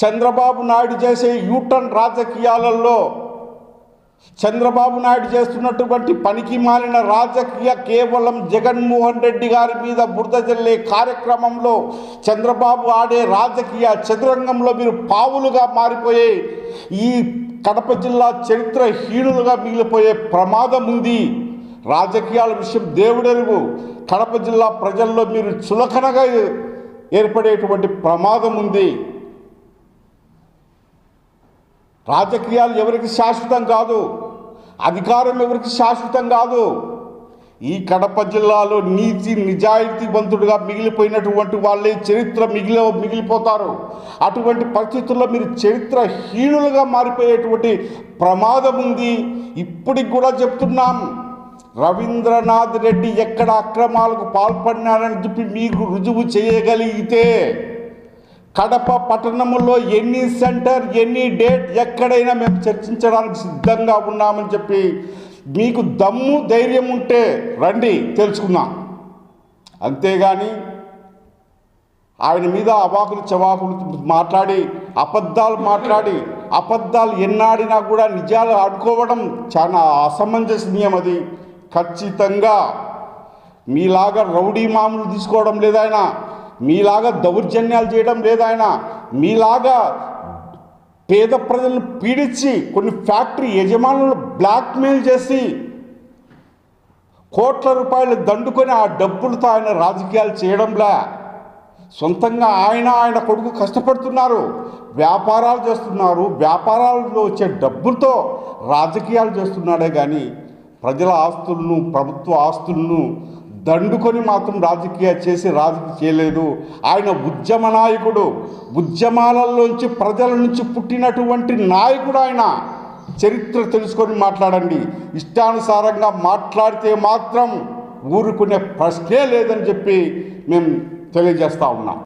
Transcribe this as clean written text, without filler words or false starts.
చంద్రబాబు నాయుడు చేసే యూటర్న్ రాజకీయాలలో చంద్రబాబు నాయుడు చేస్తున్నటువంటి పనికి మాలిన రాజకీయ కేవలం జగన్మోహన్ రెడ్డి గారి మీద బురద జల్లే కార్యక్రమంలో చంద్రబాబు ఆడే రాజకీయ చతురంగంలో మీరు పావులుగా మారిపోయే ఈ కడప జిల్లా చరిత్రహీనులుగా మిగిలిపోయే ప్రమాదం ఉంది. రాజకీయాల విషయం దేవుడెరుగు. కడప జిల్లా ప్రజల్లో మీరు చులకనగా ఏర్పడేటువంటి ప్రమాదం ఉంది. రాజకీయాలు ఎవరికి శాశ్వతం కాదు, అధికారం ఎవరికి శాశ్వతం కాదు. ఈ కడప జిల్లాలో నీతి నిజాయితీవంతుడుగా మిగిలిపోయినటువంటి వాళ్ళే చరిత్ర మిగిలిపోతారు. అటువంటి పరిస్థితుల్లో మీరు చరిత్రహీనులుగా మారిపోయేటువంటి ప్రమాదం ఉంది. ఇప్పటికి కూడా చెప్తున్నాం, రవీంద్రనాథ్ రెడ్డి ఎక్కడ అక్రమాలకు పాల్పడినారని చెప్పి మీకు రుజువు చేయగలిగితే కడప పట్టణంలో ఎన్ని సెంటర్ ఎన్ని డేట్ ఎక్కడైనా మేము చర్చించడానికి సిద్ధంగా ఉన్నామని చెప్పి మీకు దమ్ము ధైర్యం ఉంటే రండి, తెలుసుకుందాం. అంతేగాని ఆయన మీద అవాకులు చవాకులు మాట్లాడి అబద్ధాలు ఎన్నాడినా కూడా నిజాలు ఆడుకోవడం చాలా అసమంజసనీయం. అది ఖచ్చితంగా మీలాగా రౌడీ మామూలు తీసుకోవడం లేదాయన, మీలాగా దౌర్జన్యాలు చేయడం లేదాయన, మీలాగా పేద ప్రజలను పీడించి కొన్ని ఫ్యాక్టరీ యజమానులను బ్లాక్మెయిల్ చేసి కోట్ల రూపాయలు దండుకొని ఆ డబ్బులతో ఆయన రాజకీయాలు చేయడంలా. సొంతంగా ఆయన కొడుకు కష్టపడుతున్నారు, వ్యాపారాలు చేస్తున్నారు, వ్యాపారాల్లో వచ్చే డబ్బులతో రాజకీయాలు చేస్తున్నాడే కానీ ప్రజల ఆస్తులను ప్రభుత్వ ఆస్తులను దండుకొని మాత్రం రాజకీయం చేయలేదు. ఆయన ఉద్యమ నాయకుడు, ఉద్యమాలలోంచి ప్రజల నుంచి పుట్టినటువంటి నాయకుడు. ఆయన చరిత్ర తెలుసుకొని మాట్లాడండి. ఇష్టానుసారంగా మాట్లాడితే మాత్రం ఊరుకునే ప్రశ్నే లేదని చెప్పి మేము తెలియజేస్తూ ఉన్నాం.